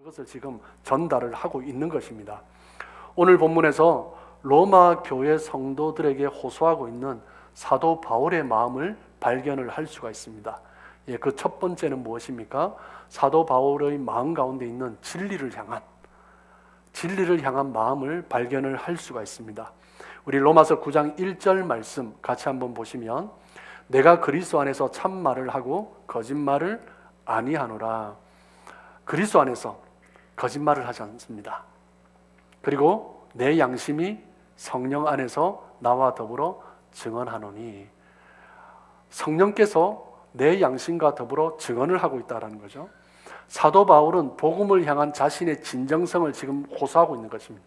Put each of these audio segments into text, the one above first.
그것을 지금 전달을 하고 있는 것입니다. 오늘 본문에서 로마 교회 성도들에게 호소하고 있는 사도 바울의 마음을 발견을 할 수가 있습니다. 그 첫 번째는 무엇입니까? 사도 바울의 마음 가운데 있는 진리를 향한 마음을 발견을 할 수가 있습니다. 우리 로마서 9장 1절 말씀 같이 한번 보시면, 내가 그리스도 안에서 참말을 하고 거짓말을 아니하노라. 그리스도 안에서 거짓말을 하지 않습니다. 그리고 내 양심이 성령 안에서 나와 더불어 증언하노니, 성령께서 내 양심과 더불어 증언을 하고 있다는 거죠. 사도 바울은 복음을 향한 자신의 진정성을 지금 호소하고 있는 것입니다.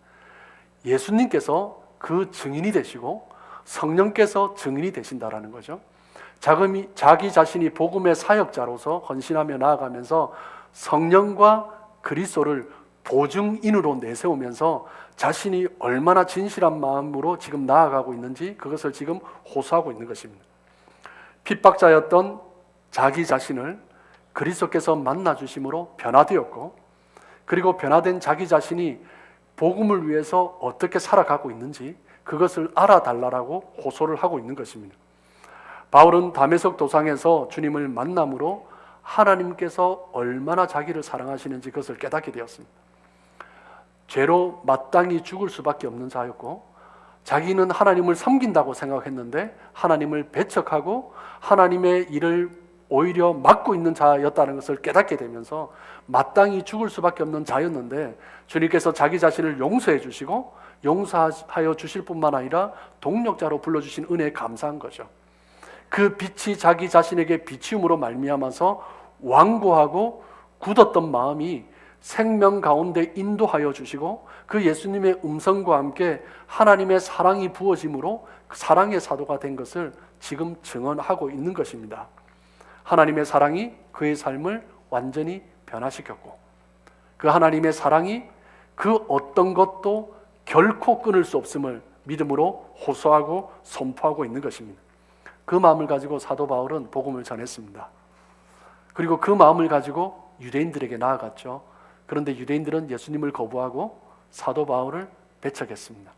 예수님께서 그 증인이 되시고 성령께서 증인이 되신다라는 거죠. 자기 자신이 복음의 사역자로서 헌신하며 나아가면서 성령과 그리스도를 보증인으로 내세우면서 자신이 얼마나 진실한 마음으로 지금 나아가고 있는지 그것을 지금 호소하고 있는 것입니다. 핍박자였던 자기 자신을 그리스도께서 만나주심으로 변화되었고, 그리고 변화된 자기 자신이 복음을 위해서 어떻게 살아가고 있는지 그것을 알아달라고 호소를 하고 있는 것입니다. 바울은 다메섹 도상에서 주님을 만남으로 하나님께서 얼마나 자기를 사랑하시는지 그것을 깨닫게 되었습니다. 죄로 마땅히 죽을 수밖에 없는 자였고, 자기는 하나님을 섬긴다고 생각했는데 하나님을 배척하고 하나님의 일을 오히려 막고 있는 자였다는 것을 깨닫게 되면서 마땅히 죽을 수밖에 없는 자였는데, 주님께서 자기 자신을 용서해 주시고 용서하여 주실 뿐만 아니라 동력자로 불러주신 은혜에 감사한 거죠. 그 빛이 자기 자신에게 비치움으로 말미암아서 완고하고 굳었던 마음이 생명 가운데 인도하여 주시고, 그 예수님의 음성과 함께 하나님의 사랑이 부어짐으로 그 사랑의 사도가 된 것을 지금 증언하고 있는 것입니다. 하나님의 사랑이 그의 삶을 완전히 변화시켰고, 그 하나님의 사랑이 그 어떤 것도 결코 끊을 수 없음을 믿음으로 호소하고 선포하고 있는 것입니다. 그 마음을 가지고 사도 바울은 복음을 전했습니다. 그리고 그 마음을 가지고 유대인들에게 나아갔죠. 그런데 유대인들은 예수님을 거부하고 사도 바울을 배척했습니다.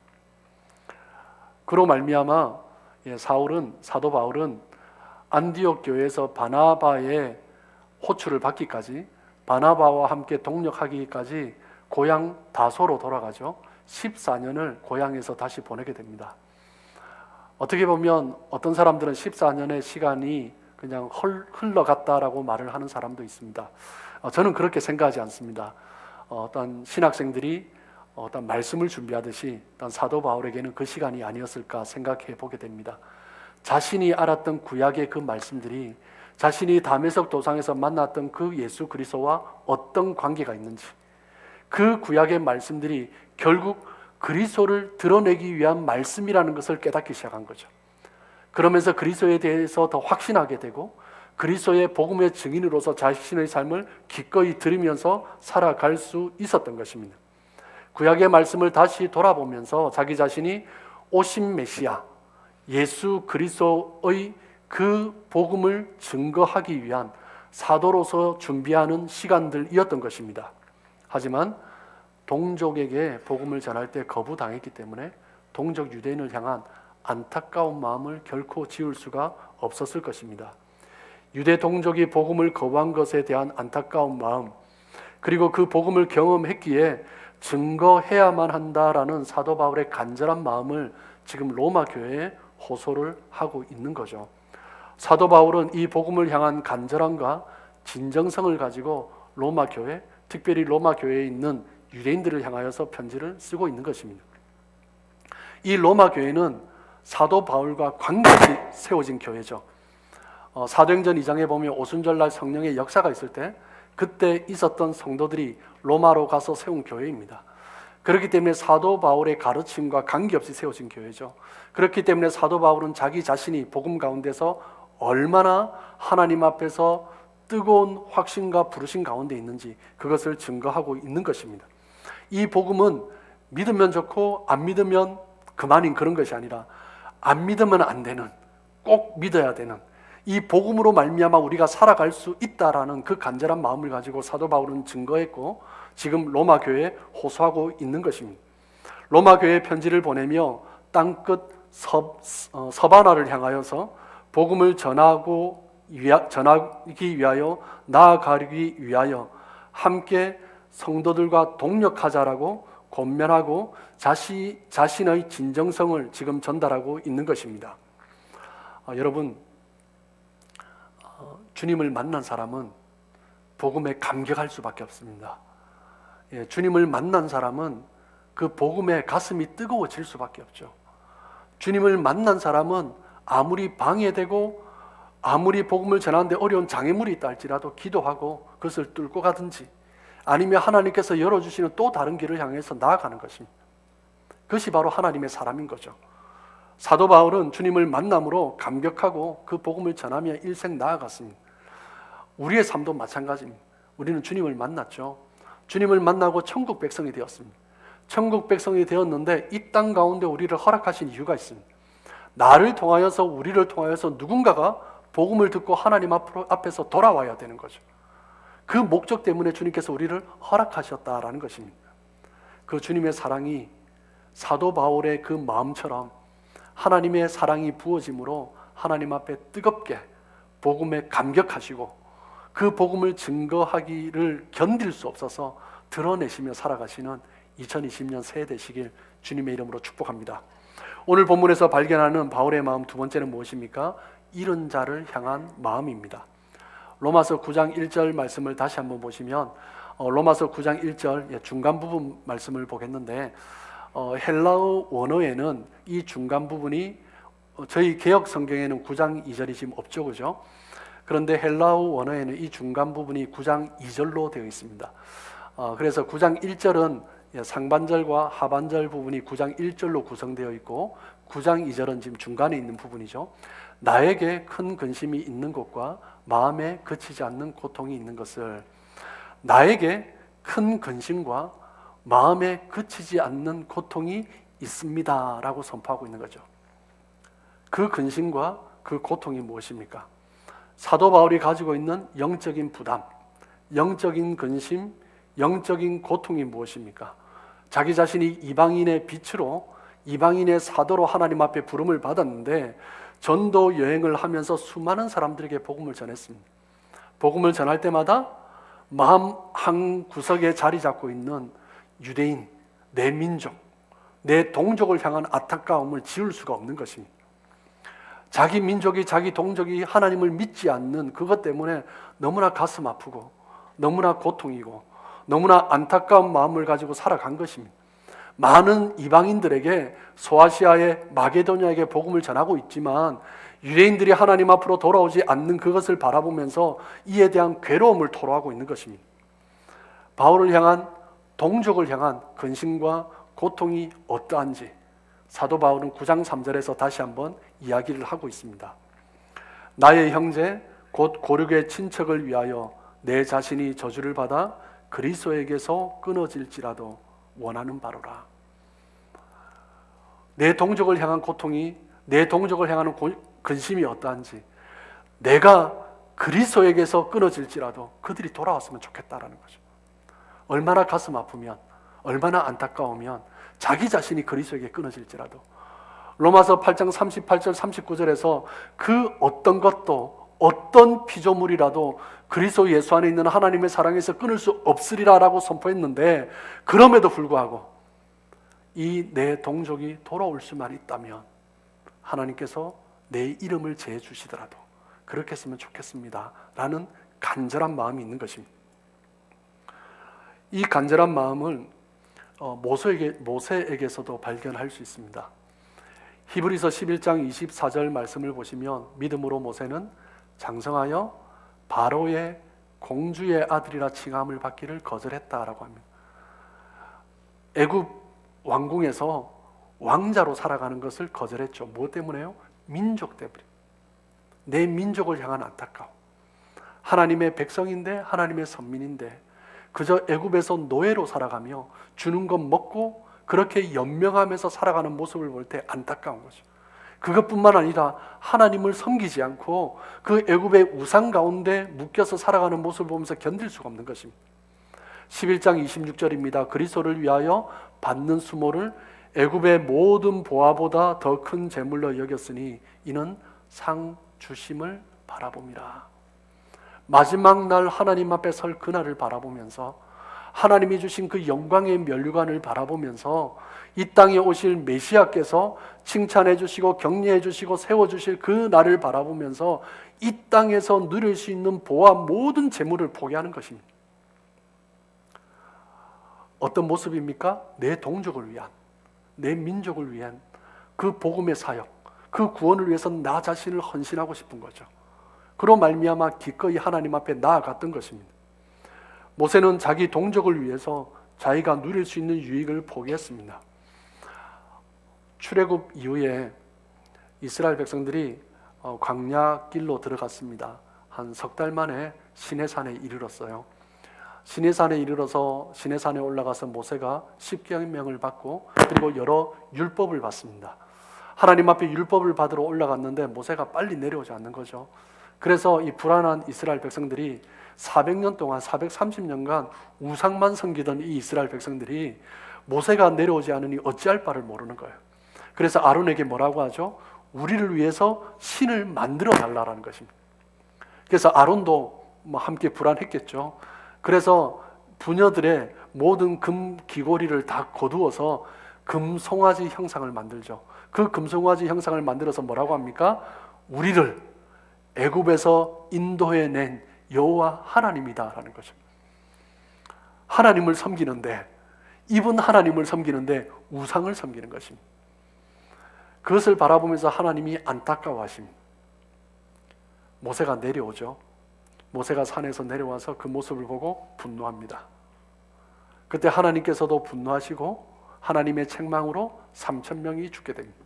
그로 말미암아 사도 바울은 안디옥 교회에서 바나바의 호출을 받기까지, 바나바와 함께 동력하기까지 고향 다소로 돌아가죠. 14년을 고향에서 다시 보내게 됩니다. 어떻게 보면 어떤 사람들은 14년의 시간이 그냥 흘러갔다라고 말을 하는 사람도 있습니다. 저는 그렇게 생각하지 않습니다. 어떤 신학생들이 어떤 말씀을 준비하듯이 어떤 사도 바울에게는 그 시간이 아니었을까 생각해 보게 됩니다. 자신이 알았던 구약의 그 말씀들이 자신이 다메섹 도상에서 만났던 그 예수 그리스도와 어떤 관계가 있는지, 그 구약의 말씀들이 결국 그리스도를 드러내기 위한 말씀이라는 것을 깨닫기 시작한 거죠. 그러면서 그리스도에 대해서 더 확신하게 되고, 그리스도의 복음의 증인으로서 자신의 삶을 기꺼이 들으면서 살아갈 수 있었던 것입니다. 구약의 말씀을 다시 돌아보면서 자기 자신이 오신 메시아 예수 그리스도의 그 복음을 증거하기 위한 사도로서 준비하는 시간들이었던 것입니다. 하지만 동족에게 복음을 전할 때 거부당했기 때문에 동족 유대인을 향한 안타까운 마음을 결코 지울 수가 없었을 것입니다. 유대 동족이 복음을 거부한 것에 대한 안타까운 마음, 그리고 그 복음을 경험했기에 증거해야만 한다라는 사도 바울의 간절한 마음을 지금 로마 교회에 호소를 하고 있는 거죠. 사도 바울은 이 복음을 향한 간절함과 진정성을 가지고 로마 교회, 특별히 로마 교회에 있는 유대인들을 향하여서 편지를 쓰고 있는 것입니다. 이 로마 교회는 사도 바울과 관계없이 세워진 교회죠. 사도행전 2장에 보면 오순절날 성령의 역사가 있을 때 그때 있었던 성도들이 로마로 가서 세운 교회입니다. 그렇기 때문에 사도 바울의 가르침과 관계없이 세워진 교회죠. 그렇기 때문에 사도 바울은 자기 자신이 복음 가운데서 얼마나 하나님 앞에서 뜨거운 확신과 부르심 가운데 있는지 그것을 증거하고 있는 것입니다. 이 복음은 믿으면 좋고 안 믿으면 그만인 그런 것이 아니라 안 믿으면 안 되는, 꼭 믿어야 되는, 이 복음으로 말미암아 우리가 살아갈 수 있다라는 그 간절한 마음을 가지고 사도 바울은 증거했고, 지금 로마 교회에 호소하고 있는 것입니다. 로마 교회에 편지를 보내며 땅끝 서바나를 향하여서 복음을 전하기 위하여 나아가기 위하여 함께 성도들과 동력하자라고 권면하고 자신의 진정성을 지금 전달하고 있는 것입니다. 여러분, 주님을 만난 사람은 복음에 감격할 수밖에 없습니다. 주님을 만난 사람은 그 복음에 가슴이 뜨거워질 수밖에 없죠. 주님을 만난 사람은 아무리 방해되고 아무리 복음을 전하는데 어려운 장애물이 있다 할지라도 기도하고 그것을 뚫고 가든지 아니면 하나님께서 열어주시는 또 다른 길을 향해서 나아가는 것입니다. 그것이 바로 하나님의 사람인 거죠. 사도 바울은 주님을 만남으로 감격하고 그 복음을 전하며 일생 나아갔습니다. 우리의 삶도 마찬가지입니다. 우리는 주님을 만났죠. 주님을 만나고 천국 백성이 되었습니다. 천국 백성이 되었는데 이 땅 가운데 우리를 허락하신 이유가 있습니다. 나를 통하여서 우리를 통하여서 누군가가 복음을 듣고 하나님 앞에서 돌아와야 되는 거죠. 그 목적 때문에 주님께서 우리를 허락하셨다라는 것입니다. 그 주님의 사랑이 사도 바울의 그 마음처럼 하나님의 사랑이 부어짐으로 하나님 앞에 뜨겁게 복음에 감격하시고 그 복음을 증거하기를 견딜 수 없어서 드러내시며 살아가시는 2020년 새해 되시길 주님의 이름으로 축복합니다. 오늘 본문에서 발견하는 바울의 마음 두 번째는 무엇입니까? 잃은 자를 향한 마음입니다. 로마서 9장 1절 말씀을 다시 한번 보시면 로마서 9장 1절 중간 부분 말씀을 보겠는데 헬라어 원어에는 이 중간 부분이 저희 개역 성경에는 9장 2절이 지금 없죠, 그죠? 그런데 헬라어 원어에는 이 중간 부분이 9장 2절로 되어 있습니다. 그래서 9장 1절은 상반절과 하반절 부분이 9장 1절로 구성되어 있고 9장 2절은 지금 중간에 있는 부분이죠. 나에게 큰 근심이 있는 것과 마음에 그치지 않는 고통이 있는 것을, 나에게 큰 근심과 마음에 그치지 않는 고통이 있습니다 라고 선포하고 있는 거죠. 그 근심과 그 고통이 무엇입니까? 사도 바울이 가지고 있는 영적인 부담, 영적인 근심, 영적인 고통이 무엇입니까? 자기 자신이 이방인의 빛으로, 이방인의 사도로 하나님 앞에 부름을 받았는데 전도 여행을 하면서 수많은 사람들에게 복음을 전했습니다. 복음을 전할 때마다 마음 한 구석에 자리 잡고 있는 유대인, 내 민족, 내 동족을 향한 안타까움을 지울 수가 없는 것입니다. 자기 민족이, 자기 동족이 하나님을 믿지 않는 그것 때문에 너무나 가슴 아프고 너무나 고통이고 너무나 안타까운 마음을 가지고 살아간 것입니다. 많은 이방인들에게, 소아시아의 마게도냐에게 복음을 전하고 있지만 유대인들이 하나님 앞으로 돌아오지 않는 그것을 바라보면서 이에 대한 괴로움을 토로하고 있는 것입니다. 바울을 향한, 동족을 향한 근심과 고통이 어떠한지 사도 바울은 9장 3절에서 다시 한번 이야기를 하고 있습니다. 나의 형제 곧 고륙의 친척을 위하여 내 자신이 저주를 받아 그리스도에게서 끊어질지라도 원하는 바로라. 내 동족을 향한 고통이, 내 동족을 향하는 근심이 어떠한지, 내가 그리스도에게서 끊어질지라도 그들이 돌아왔으면 좋겠다라는 거죠. 얼마나 가슴 아프면, 얼마나 안타까우면 자기 자신이 그리스도에게 끊어질지라도. 로마서 8장 38절 39절에서 그 어떤 것도, 어떤 피조물이라도 그리스도 예수 안에 있는 하나님의 사랑에서 끊을 수 없으리라라고 선포했는데, 그럼에도 불구하고 이 내 동족이 돌아올 수만 있다면 하나님께서 내 이름을 제해 주시더라도 그렇게 했으면 좋겠습니다 라는 간절한 마음이 있는 것입니다. 이 간절한 마음을 모세에게서도 발견할 수 있습니다. 히브리서 11장 24절 말씀을 보시면 믿음으로 모세는 장성하여 바로의 공주의 아들이라 칭함을 받기를 거절했다라고 합니다. 애굽 왕궁에서 왕자로 살아가는 것을 거절했죠. 무엇 때문에요? 민족 때문에. 내 민족을 향한 안타까움. 하나님의 백성인데, 하나님의 선민인데 그저 애굽에서 노예로 살아가며 주는 것 먹고 그렇게 연명하면서 살아가는 모습을 볼 때 안타까운 거죠. 그것뿐만 아니라 하나님을 섬기지 않고 그 애굽의 우상 가운데 묶여서 살아가는 모습을 보면서 견딜 수가 없는 것입니다. 11장 26절입니다. 그리스도를 위하여 받는 수모를 애굽의 모든 보화보다 더 큰 재물로 여겼으니 이는 상 주심을 바라봄이라. 마지막 날 하나님 앞에 설 그날을 바라보면서 하나님이 주신 그 영광의 면류관을 바라보면서 이 땅에 오실 메시아께서 칭찬해 주시고 격려해 주시고 세워 주실 그 날을 바라보면서 이 땅에서 누릴 수 있는 보화 모든 재물을 포기하는 것입니다. 어떤 모습입니까? 내 동족을 위한, 내 민족을 위한 그 복음의 사역, 그 구원을 위해서 나 자신을 헌신하고 싶은 거죠. 그로 말미암아 기꺼이 하나님 앞에 나아갔던 것입니다. 모세는 자기 동족을 위해서 자기가 누릴 수 있는 유익을 포기했습니다. 출애굽 이후에 이스라엘 백성들이 광야 길로 들어갔습니다. 한 석 달 만에 시내산에 이르렀어요. 시내산에 이르러서 시내산에 올라가서 모세가 십계명을 받고 그리고 여러 율법을 받습니다. 하나님 앞에 율법을 받으러 올라갔는데 모세가 빨리 내려오지 않는 거죠. 그래서 이 불안한 이스라엘 백성들이 400년 동안 430년간 우상만 섬기던 이 이스라엘 백성들이 모세가 내려오지 않으니 어찌할 바를 모르는 거예요. 그래서 아론에게 뭐라고 하죠? 우리를 위해서 신을 만들어 달라라는 것입니다. 그래서 아론도 함께 불안했겠죠. 그래서 부녀들의 모든 금 귀고리를 다 거두어서 금송아지 형상을 만들죠. 그 금송아지 형상을 만들어서 뭐라고 합니까? 우리를 애굽에서 인도해낸 여호와 하나님이다라는 거죠. 하나님을 섬기는데, 이분 하나님을 섬기는데 우상을 섬기는 것입니다. 그것을 바라보면서 하나님이 안타까워하십니다. 모세가 내려오죠. 모세가 산에서 내려와서 그 모습을 보고 분노합니다. 그때 하나님께서도 분노하시고 하나님의 책망으로 3,000명이 죽게 됩니다.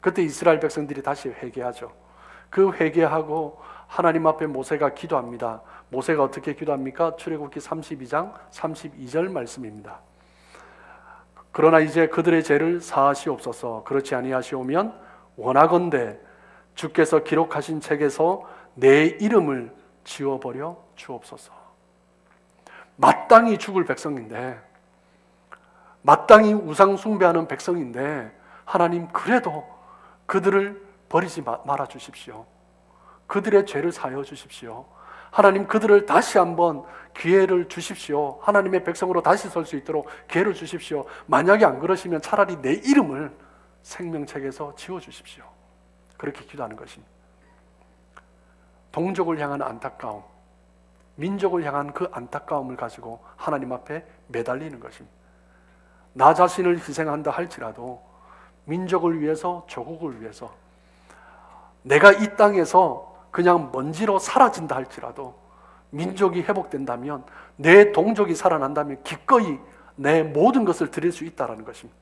그때 이스라엘 백성들이 다시 회개하죠. 그 회개하고 하나님 앞에 모세가 기도합니다. 모세가 어떻게 기도합니까? 출애굽기 32장 32절 말씀입니다. 그러나 이제 그들의 죄를 사하시옵소서. 그렇지 아니하시오면 원하건대 주께서 기록하신 책에서 내 이름을 지워버려 주옵소서. 마땅히 죽을 백성인데, 마땅히 우상 숭배하는 백성인데 하나님 그래도 그들을 버리지 말아 주십시오. 그들의 죄를 사하여 주십시오. 하나님 그들을 다시 한번 기회를 주십시오. 하나님의 백성으로 다시 설 수 있도록 기회를 주십시오. 만약에 안 그러시면 차라리 내 이름을 생명책에서 지워주십시오. 그렇게 기도하는 것입니다. 동족을 향한 안타까움, 민족을 향한 그 안타까움을 가지고 하나님 앞에 매달리는 것입니다. 나 자신을 희생한다 할지라도 민족을 위해서, 조국을 위해서, 내가 이 땅에서 그냥 먼지로 사라진다 할지라도 민족이 회복된다면, 내 동족이 살아난다면 기꺼이 내 모든 것을 드릴 수 있다는 것입니다.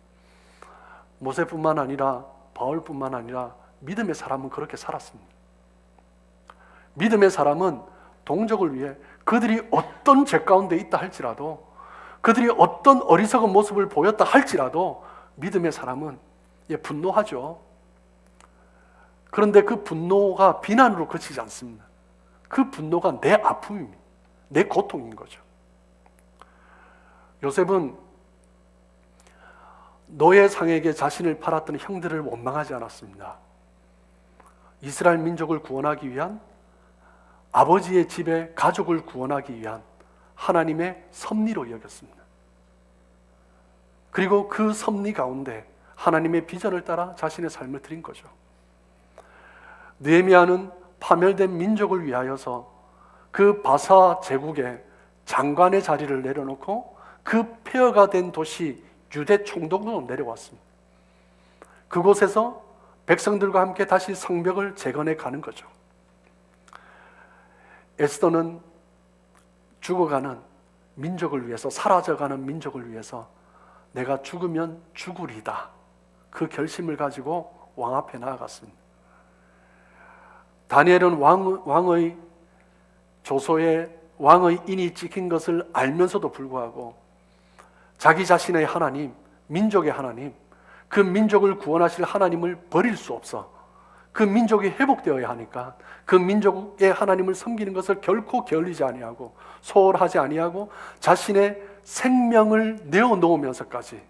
모세뿐만 아니라 바울뿐만 아니라 믿음의 사람은 그렇게 살았습니다. 믿음의 사람은 동족을 위해 그들이 어떤 죄 가운데 있다 할지라도, 그들이 어떤 어리석은 모습을 보였다 할지라도 믿음의 사람은 분노하죠. 그런데 그 분노가 비난으로 그치지 않습니다. 그 분노가 내 아픔입니다. 내 고통인 거죠. 요셉은 노예상에게 자신을 팔았던 형들을 원망하지 않았습니다. 이스라엘 민족을 구원하기 위한, 아버지의 집에 가족을 구원하기 위한 하나님의 섭리로 여겼습니다. 그리고 그 섭리 가운데 하나님의 비전을 따라 자신의 삶을 드린 거죠. 느헤미야는 파멸된 민족을 위하여서 그 바사 제국의 장관의 자리를 내려놓고 그 폐허가 된 도시 유대 총독으로 내려왔습니다. 그곳에서 백성들과 함께 다시 성벽을 재건해 가는 거죠. 에스더는 죽어가는 민족을 위해서, 사라져가는 민족을 위해서 내가 죽으면 죽으리다, 그 결심을 가지고 왕 앞에 나아갔습니다. 다니엘은 왕의 조서에 왕의 인이 찍힌 것을 알면서도 불구하고 자기 자신의 하나님, 민족의 하나님, 그 민족을 구원하실 하나님을 버릴 수 없어 그 민족이 회복되어야 하니까 그 민족의 하나님을 섬기는 것을 결코 게을리지 아니하고 소홀하지 아니하고 자신의 생명을 내어놓으면서까지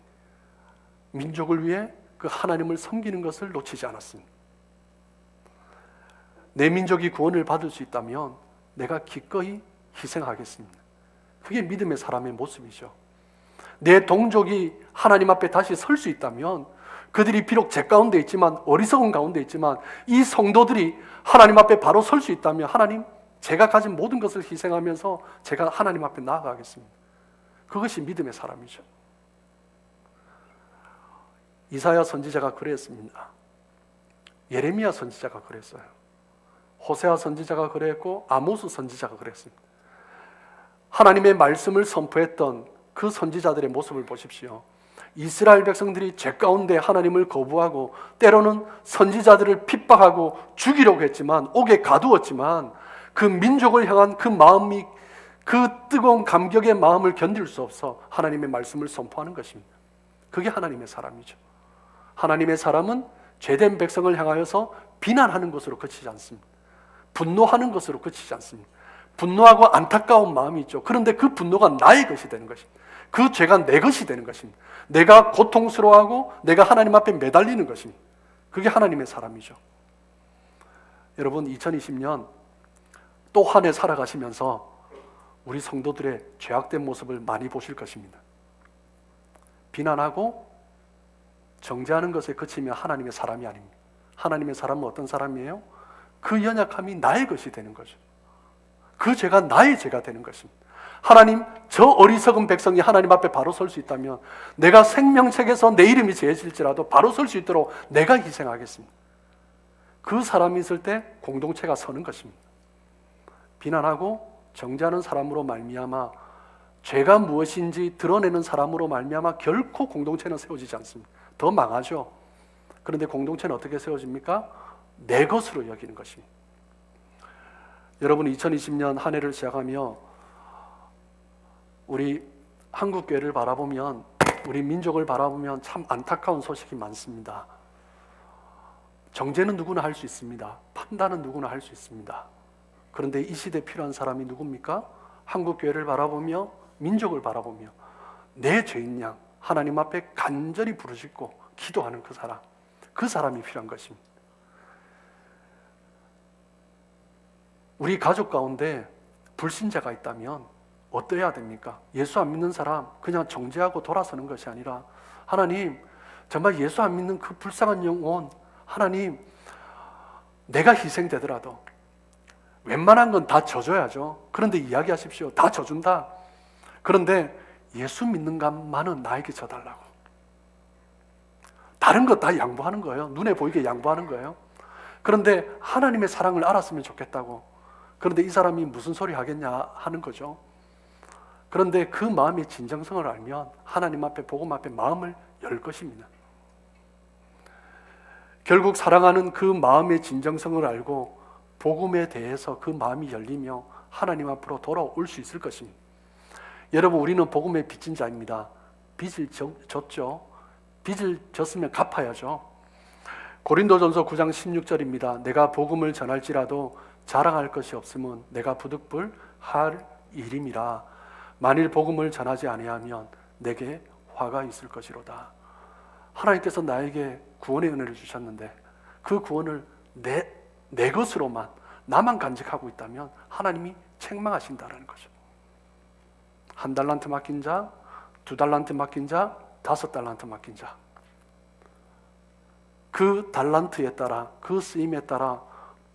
민족을 위해 그 하나님을 섬기는 것을 놓치지 않았습니다. 내 민족이 구원을 받을 수 있다면 내가 기꺼이 희생하겠습니다. 그게 믿음의 사람의 모습이죠. 내 동족이 하나님 앞에 다시 설 수 있다면 그들이 비록 제 가운데 있지만, 어리석은 가운데 있지만, 이 성도들이 하나님 앞에 바로 설 수 있다면 하나님, 제가 가진 모든 것을 희생하면서 제가 하나님 앞에 나아가겠습니다. 그것이 믿음의 사람이죠. 이사야 선지자가 그랬습니다. 예레미야 선지자가 그랬어요. 호세아 선지자가 그랬고 아모스 선지자가 그랬습니다. 하나님의 말씀을 선포했던 그 선지자들의 모습을 보십시오. 이스라엘 백성들이 죄 가운데 하나님을 거부하고 때로는 선지자들을 핍박하고 죽이려고 했지만, 옥에 가두었지만 그 민족을 향한 그 마음이, 그 뜨거운 감격의 마음을 견딜 수 없어 하나님의 말씀을 선포하는 것입니다. 그게 하나님의 사람이죠. 하나님의 사람은 죄된 백성을 향하여서 비난하는 것으로 그치지 않습니다. 분노하는 것으로 그치지 않습니다. 분노하고 안타까운 마음이 있죠. 그런데 그 분노가 나의 것이 되는 것입니다. 그 죄가 내 것이 되는 것입니다. 내가 고통스러워하고 내가 하나님 앞에 매달리는 것입니다. 그게 하나님의 사람이죠. 여러분, 2020년 또 한 해 살아가시면서 우리 성도들의 죄악된 모습을 많이 보실 것입니다. 비난하고 정죄하는 것에 그치면 하나님의 사람이 아닙니다. 하나님의 사람은 어떤 사람이에요? 그 연약함이 나의 것이 되는 거죠. 그 죄가 나의 죄가 되는 것입니다. 하나님, 저 어리석은 백성이 하나님 앞에 바로 설 수 있다면 내가 생명책에서 내 이름이 제해질지라도 바로 설 수 있도록 내가 희생하겠습니다. 그 사람이 있을 때 공동체가 서는 것입니다. 비난하고 정죄하는 사람으로 말미암아 죄가 무엇인지 드러내는 사람으로 말미암아 결코 공동체는 세워지지 않습니다. 더 망하죠. 그런데 공동체는 어떻게 세워집니까? 내 것으로 여기는 것입니다. 여러분, 2020년 한 해를 시작하며 우리 한국교회를 바라보면, 우리 민족을 바라보면 참 안타까운 소식이 많습니다. 정죄는 누구나 할 수 있습니다. 판단은 누구나 할 수 있습니다. 그런데 이 시대에 필요한 사람이 누굽니까? 한국교회를 바라보며 민족을 바라보며 내 죄인 양 하나님 앞에 간절히 부르짖고 기도하는 그 사람이 필요한 것입니다. 우리 가족 가운데 불신자가 있다면 어떠해야 됩니까? 예수 안 믿는 사람 그냥 정죄하고 돌아서는 것이 아니라, 하나님, 정말 예수 안 믿는 그 불쌍한 영혼, 하나님, 내가 희생되더라도 웬만한 건 다 져줘야죠. 그런데 이야기하십시오. 다 져준다. 그런데 예수 믿는 것만은 나에게 져달라고. 다른 것 다 양보하는 거예요. 눈에 보이게 양보하는 거예요. 그런데 하나님의 사랑을 알았으면 좋겠다고. 그런데 이 사람이 무슨 소리 하겠냐 하는 거죠. 그런데 그 마음의 진정성을 알면 하나님 앞에, 복음 앞에 마음을 열 것입니다. 결국 사랑하는 그 마음의 진정성을 알고 복음에 대해서 그 마음이 열리며 하나님 앞으로 돌아올 수 있을 것입니다. 여러분, 우리는 복음의 빚진 자입니다. 빚을 졌죠. 빚을 졌으면 갚아야죠. 고린도전서 9장 16절입니다. 내가 복음을 전할지라도 자랑할 것이 없으면 내가 부득불 할 일임이라. 만일 복음을 전하지 아니하면 내게 화가 있을 것이로다. 하나님께서 나에게 구원의 은혜를 주셨는데 그 구원을 내 것으로만, 나만 간직하고 있다면 하나님이 책망하신다는 거죠. 1달란트 맡긴 자, 2달란트 맡긴 자, 5달란트 맡긴 자, 그 달란트에 따라, 그 쓰임에 따라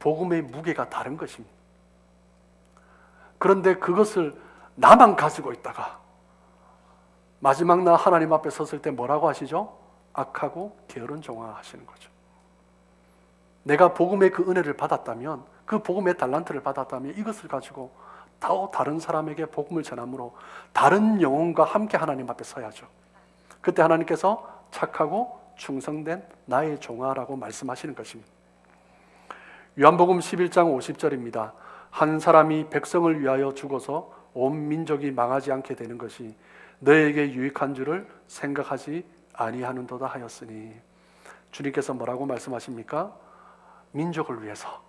복음의 무게가 다른 것입니다. 그런데 그것을 나만 가지고 있다가 마지막 날 하나님 앞에 섰을 때 뭐라고 하시죠? 악하고 게으른 종아 하시는 거죠. 내가 복음의 그 은혜를 받았다면, 그 복음의 달란트를 받았다면 이것을 가지고 또 다른 사람에게 복음을 전함으로 다른 영혼과 함께 하나님 앞에 서야죠. 그때 하나님께서 착하고 충성된 나의 종아라고 말씀하시는 것입니다. 요한복음 11장 50절입니다. 한 사람이 백성을 위하여 죽어서 온 민족이 망하지 않게 되는 것이 너에게 유익한 줄을 생각하지 아니하는도다 하였으니, 주님께서 뭐라고 말씀하십니까? 민족을 위해서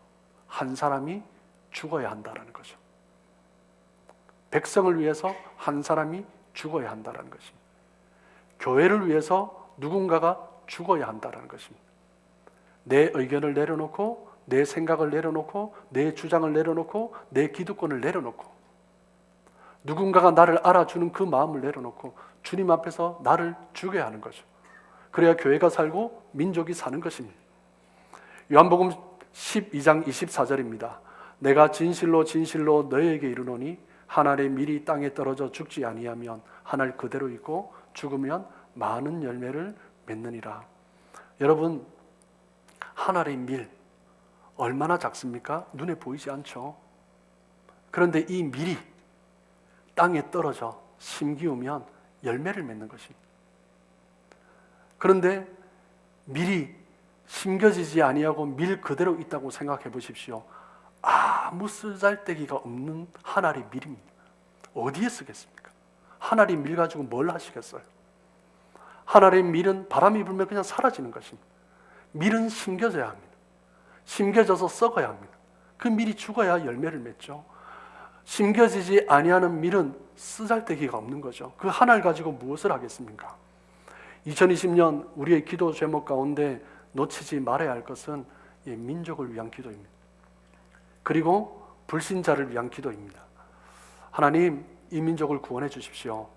한 사람이 죽어야 한다는 거죠. 백성을 위해서 한 사람이 죽어야 한다는 것입니다. 교회를 위해서 누군가가 죽어야 한다는 것입니다. 내 의견을 내려놓고, 내 생각을 내려놓고, 내 주장을 내려놓고, 내 기득권을 내려놓고, 누군가가 나를 알아주는 그 마음을 내려놓고 주님 앞에서 나를 죽여야 하는 거죠. 그래야 교회가 살고 민족이 사는 것입니다. 요한복음 12장 24절입니다. 내가 진실로 진실로 너희에게 이르노니 한 알의 밀이 땅에 떨어져 죽지 아니하면 한 알 그대로 있고 죽으면 많은 열매를 맺느니라. 여러분, 한 알의 밀 얼마나 작습니까? 눈에 보이지 않죠. 그런데 이 밀이 땅에 떨어져 심기우면 열매를 맺는 것입니다. 그런데 밀이 심겨지지 아니하고 밀 그대로 있다고 생각해 보십시오. 아무 쓰잘데기가 없는 한 알의 밀입니다. 어디에 쓰겠습니까? 한 알의 밀 가지고 뭘 하시겠어요? 한 알의 밀은 바람이 불면 그냥 사라지는 것입니다. 밀은 심겨져야 합니다. 심겨져서 썩어야 합니다. 그 밀이 죽어야 열매를 맺죠. 심겨지지 아니하는 밀은 쓰잘데기가 없는 거죠. 그 한 알 가지고 무엇을 하겠습니까? 2020년 우리의 기도 제목 가운데 놓치지 말아야 할 것은 민족을 위한 기도입니다. 그리고 불신자를 위한 기도입니다. 하나님, 이 민족을 구원해 주십시오.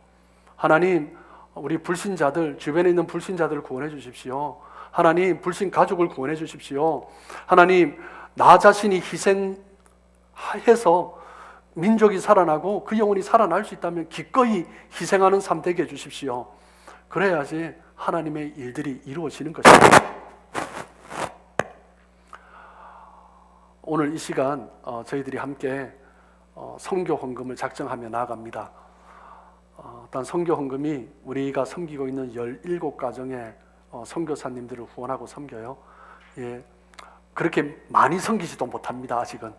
하나님, 우리 불신자들, 주변에 있는 불신자들을 구원해 주십시오. 하나님, 불신 가족을 구원해 주십시오. 하나님, 나 자신이 희생해서 민족이 살아나고 그 영혼이 살아날 수 있다면 기꺼이 희생하는 삶 되게 해주십시오. 그래야지 하나님의 일들이 이루어지는 것입니다. 오늘 이 시간 저희들이 함께 선교 헌금을 작정하며 나아갑니다. 일단 선교 헌금이 우리가 섬기고 있는 17가정의 선교사님들을 후원하고 섬겨요. 예, 그렇게 많이 섬기지도 못합니다, 아직은.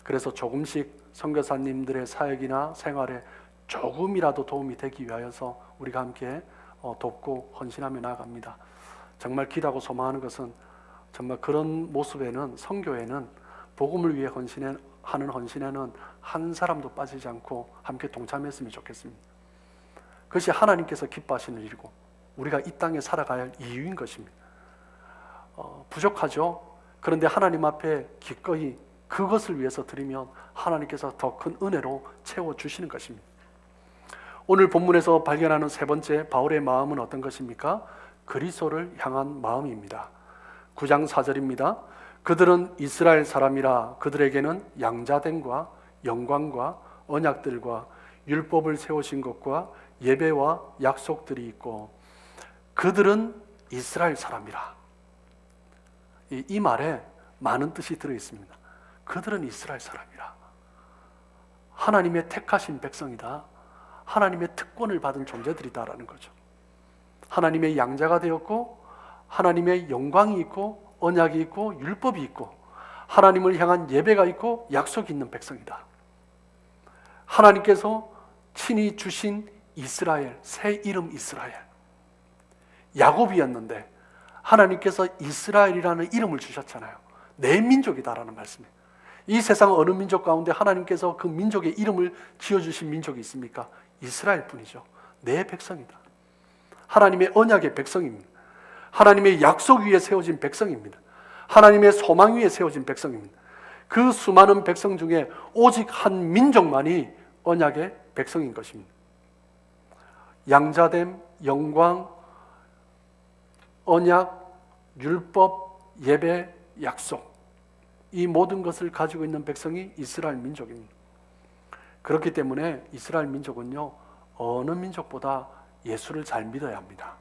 그래서 조금씩 선교사님들의 사역이나 생활에 조금이라도 도움이 되기 위하여서 우리가 함께 돕고 헌신하며 나아갑니다. 정말 기도하고 소망하는 것은 정말 그런 모습에는, 선교에는, 복음을 위해 하는 헌신에는 한 사람도 빠지지 않고 함께 동참했으면 좋겠습니다. 그것이 하나님께서 기뻐하시는 일이고 우리가 이 땅에 살아가야 할 이유인 것입니다. 부족하죠. 그런데 하나님 앞에 기꺼이 그것을 위해서 드리면 하나님께서 더 큰 은혜로 채워주시는 것입니다. 오늘 본문에서 발견하는 세 번째 바울의 마음은 어떤 것입니까? 그리스도를 향한 마음입니다. 9장 4절입니다. 그들은 이스라엘 사람이라 그들에게는 양자됨과 영광과 언약들과 율법을 세우신 것과 예배와 약속들이 있고 그들은 이스라엘 사람이라. 이 말에 많은 뜻이 들어있습니다. 그들은 이스라엘 사람이라. 하나님의 택하신 백성이다. 하나님의 특권을 받은 존재들이다라는 거죠. 하나님의 양자가 되었고 하나님의 영광이 있고 언약이 있고 율법이 있고 하나님을 향한 예배가 있고 약속이 있는 백성이다. 하나님께서 친히 주신 이스라엘, 새 이름 이스라엘. 야곱이었는데 하나님께서 이스라엘이라는 이름을 주셨잖아요. 내 민족이다라는 말씀이에요. 이 세상 어느 민족 가운데 하나님께서 그 민족의 이름을 지어주신 민족이 있습니까? 이스라엘 뿐이죠. 내 백성이다. 하나님의 언약의 백성입니다. 하나님의 약속 위에 세워진 백성입니다. 하나님의 소망 위에 세워진 백성입니다. 그 수많은 백성 중에 오직 한 민족만이 언약의 백성인 것입니다. 양자됨, 영광, 언약, 율법, 예배, 약속, 이 모든 것을 가지고 있는 백성이 이스라엘 민족입니다. 그렇기 때문에 이스라엘 민족은요, 어느 민족보다 예수를 잘 믿어야 합니다.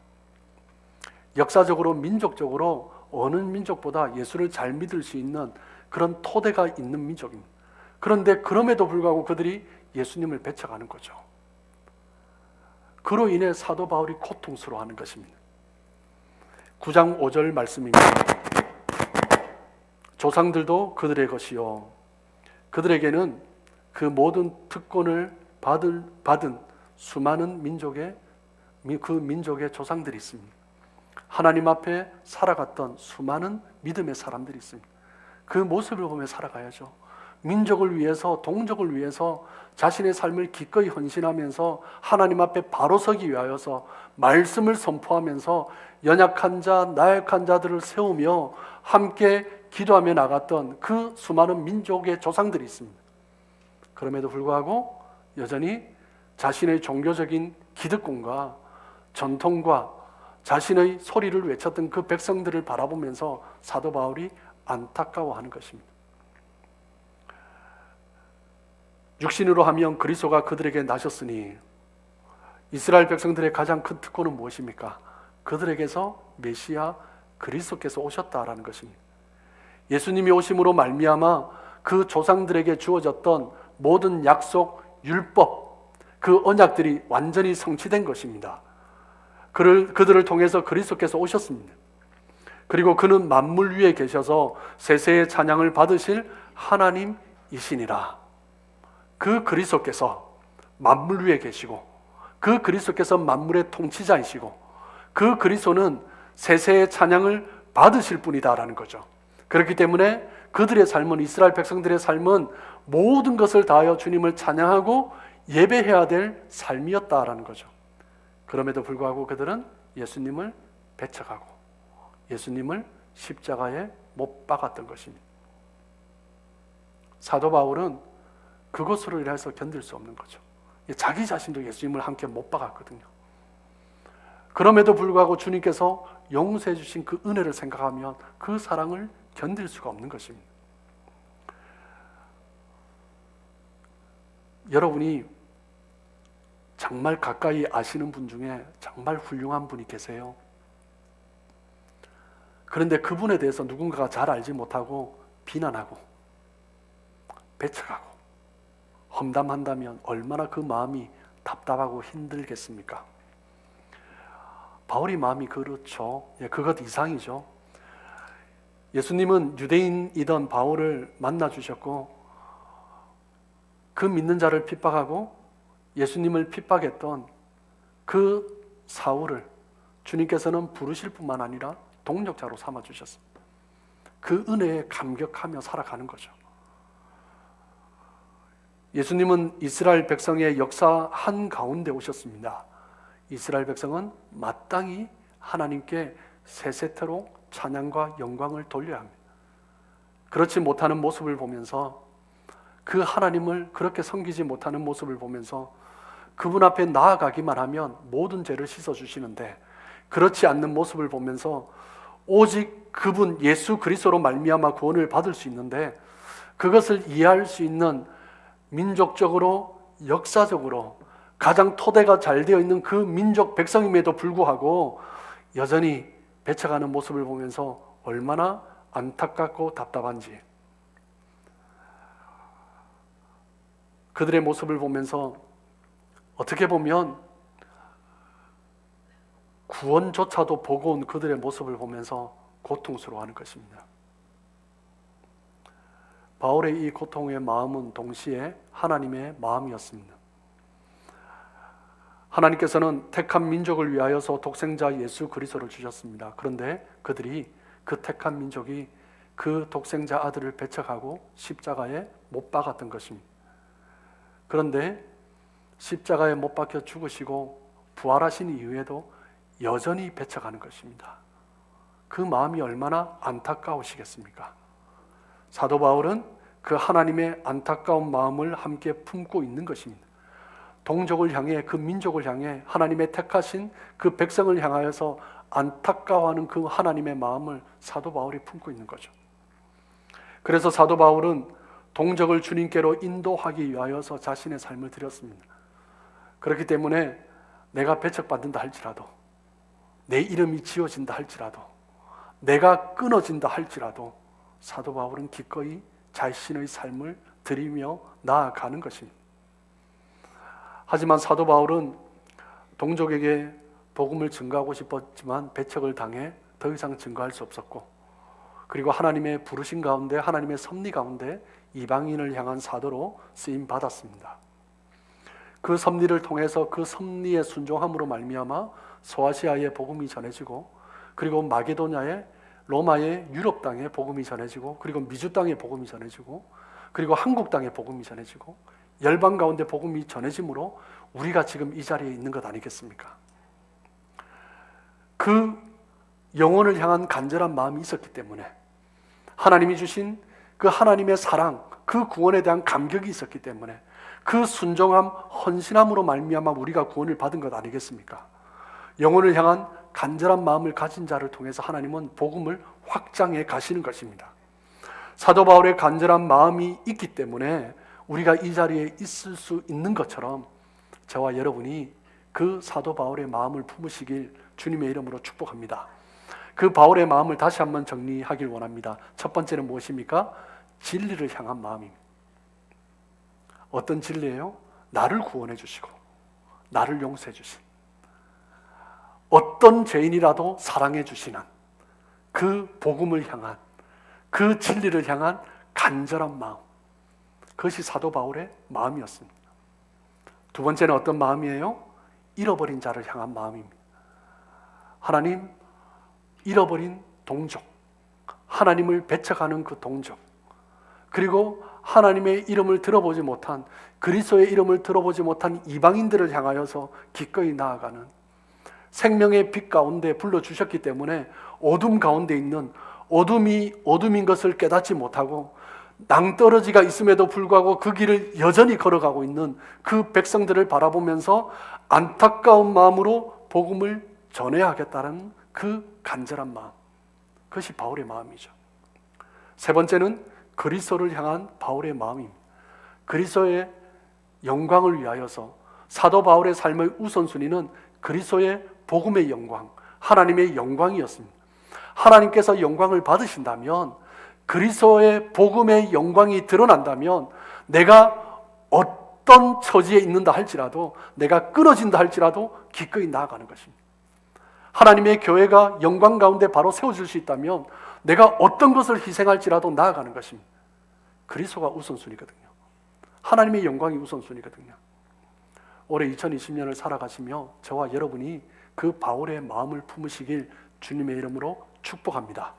역사적으로, 민족적으로 어느 민족보다 예수를 잘 믿을 수 있는 그런 토대가 있는 민족입니다. 그런데 그럼에도 불구하고 그들이 예수님을 배척하는 거죠. 그로 인해 사도 바울이 고통스러워하는 것입니다. 9장 5절 말씀입니다. 조상들도 그들의 것이요 그들에게는 그 모든 특권을 받은 수많은 그 민족의 조상들이 있습니다. 하나님 앞에 살아갔던 수많은 믿음의 사람들이 있습니다. 그 모습을 보며 살아가야죠. 민족을 위해서, 동족을 위해서 자신의 삶을 기꺼이 헌신하면서 하나님 앞에 바로 서기 위하여서 말씀을 선포하면서 연약한 자, 나약한 자들을 세우며 함께 기도하며 나갔던 그 수많은 민족의 조상들이 있습니다. 그럼에도 불구하고 여전히 자신의 종교적인 기득권과 전통과 자신의 소리를 외쳤던 그 백성들을 바라보면서 사도 바울이 안타까워하는 것입니다. 육신으로 하면 그리스도가 그들에게 나셨으니 이스라엘 백성들의 가장 큰 특권은 무엇입니까? 그들에게서 메시아 그리스도께서 오셨다라는 것입니다. 예수님이 오심으로 말미암아 그 조상들에게 주어졌던 모든 약속, 율법, 그 언약들이 완전히 성취된 것입니다. 그들을 통해서 그리스도께서 오셨습니다. 그리고 그는 만물 위에 계셔서 세세의 찬양을 받으실 하나님이시니라. 그 그리스도께서 만물 위에 계시고 그 그리스도께서 만물의 통치자이시고 그 그리스도는 세세의 찬양을 받으실 분이다라는 거죠. 그렇기 때문에 그들의 삶은, 이스라엘 백성들의 삶은 모든 것을 다하여 주님을 찬양하고 예배해야 될 삶이었다라는 거죠. 그럼에도 불구하고 그들은 예수님을 배척하고 예수님을 십자가에 못 박았던 것입니다. 사도 바울은 그것으로 인해서 견딜 수 없는 거죠. 자기 자신도 예수님을 함께 못 박았거든요. 그럼에도 불구하고 주님께서 용서해 주신 그 은혜를 생각하면 그 사랑을 견딜 수가 없는 것입니다. 여러분이 정말 가까이 아시는 분 중에 정말 훌륭한 분이 계세요. 그런데 그분에 대해서 누군가가 잘 알지 못하고 비난하고 배척하고 험담한다면 얼마나 그 마음이 답답하고 힘들겠습니까? 바울의 마음이 그렇죠. 그것 이상이죠. 예수님은 유대인이던 바울을 만나 주셨고 그 믿는 자를 핍박하고 예수님을 핍박했던 그 사울을 주님께서는 부르실 뿐만 아니라 동력자로 삼아 주셨습니다. 그 은혜에 감격하며 살아가는 거죠. 예수님은 이스라엘 백성의 역사 한가운데 오셨습니다. 이스라엘 백성은 마땅히 하나님께 세세토록 찬양과 영광을 돌려야 합니다. 그렇지 못하는 모습을 보면서, 그 하나님을 그렇게 섬기지 못하는 모습을 보면서 그분 앞에 나아가기만 하면 모든 죄를 씻어주시는데, 그렇지 않는 모습을 보면서 오직 그분 예수 그리스도로 말미암아 구원을 받을 수 있는데, 그것을 이해할 수 있는 민족적으로 역사적으로 가장 토대가 잘 되어 있는 그 민족 백성임에도 불구하고 여전히 배척하는 모습을 보면서 얼마나 안타깝고 답답한지, 그들의 모습을 보면서 어떻게 보면 구원조차도 보고 온 그들의 모습을 보면서 고통스러워하는 것입니다. 바울의 이 고통의 마음은 동시에 하나님의 마음이었습니다. 하나님께서는 택한 민족을 위하여서 독생자 예수 그리스도를 주셨습니다. 그런데 그들이, 그 택한 민족이 그 독생자 아들을 배척하고 십자가에 못 박았던 것입니다. 그런데 십자가에 못 박혀 죽으시고 부활하신 이후에도 여전히 배척하는 것입니다. 그 마음이 얼마나 안타까우시겠습니까? 사도 바울은 그 하나님의 안타까운 마음을 함께 품고 있는 것입니다. 동족을 향해, 그 민족을 향해, 하나님의 택하신 그 백성을 향하여서 안타까워하는 그 하나님의 마음을 사도 바울이 품고 있는 거죠. 그래서 사도 바울은 동족을 주님께로 인도하기 위하여서 자신의 삶을 드렸습니다. 그렇기 때문에 내가 배척받는다 할지라도, 내 이름이 지워진다 할지라도, 내가 끊어진다 할지라도 사도 바울은 기꺼이 자신의 삶을 드리며 나아가는 것입니다. 하지만 사도 바울은 동족에게 복음을 증거하고 싶었지만 배척을 당해 더 이상 증거할 수 없었고, 그리고 하나님의 부르심 가운데, 하나님의 섭리 가운데 이방인을 향한 사도로 쓰임 받았습니다. 그 섭리를 통해서, 그 섭리의 순종함으로 말미암아 소아시아의 복음이 전해지고, 그리고 마게도냐의 로마의 유럽 땅에 복음이 전해지고, 그리고 미주 땅에 복음이 전해지고, 그리고 한국 땅에 복음이 전해지고, 열방 가운데 복음이 전해짐으로 우리가 지금 이 자리에 있는 것 아니겠습니까? 그 영혼을 향한 간절한 마음이 있었기 때문에, 하나님이 주신 그 하나님의 사랑, 그 구원에 대한 감격이 있었기 때문에, 그 순종함, 헌신함으로 말미암아 우리가 구원을 받은 것 아니겠습니까? 영혼을 향한 간절한 마음을 가진 자를 통해서 하나님은 복음을 확장해 가시는 것입니다. 사도 바울의 간절한 마음이 있기 때문에 우리가 이 자리에 있을 수 있는 것처럼, 저와 여러분이 그 사도 바울의 마음을 품으시길 주님의 이름으로 축복합니다. 그 바울의 마음을 다시 한번 정리하길 원합니다. 첫 번째는 무엇입니까? 진리를 향한 마음입니다. 어떤 진리예요? 나를 구원해 주시고 나를 용서해 주신, 어떤 죄인이라도 사랑해 주시는 그 복음을 향한, 그 진리를 향한 간절한 마음, 그것이 사도 바울의 마음이었습니다. 두 번째는 어떤 마음이에요? 잃어버린 자를 향한 마음입니다. 하나님, 잃어버린 동족, 하나님을 배척하는 그 동족, 그리고 하나님의 이름을 들어보지 못한, 그리스도의 이름을 들어보지 못한 이방인들을 향하여서 기꺼이 나아가는, 생명의 빛 가운데 불러주셨기 때문에 어둠 가운데 있는, 어둠이 어둠인 것을 깨닫지 못하고 낭떠러지가 있음에도 불구하고 그 길을 여전히 걸어가고 있는 그 백성들을 바라보면서 안타까운 마음으로 복음을 전해야 하겠다는 그 간절한 마음, 그것이 바울의 마음이죠. 세 번째는 그리스도를 향한 바울의 마음입니다. 그리스도의 영광을 위하여서 사도 바울의 삶의 우선순위는 그리스도의 복음의 영광, 하나님의 영광이었습니다. 하나님께서 영광을 받으신다면, 그리스도의 복음의 영광이 드러난다면, 내가 어떤 처지에 있는다 할지라도, 내가 끊어진다 할지라도 기꺼이 나아가는 것입니다. 하나님의 교회가 영광 가운데 바로 세워질 수 있다면 내가 어떤 것을 희생할지라도 나아가는 것입니다. 그리스도가 우선순위거든요. 하나님의 영광이 우선순위거든요. 올해 2020년을 살아가시며 저와 여러분이 그 바울의 마음을 품으시길 주님의 이름으로 축복합니다.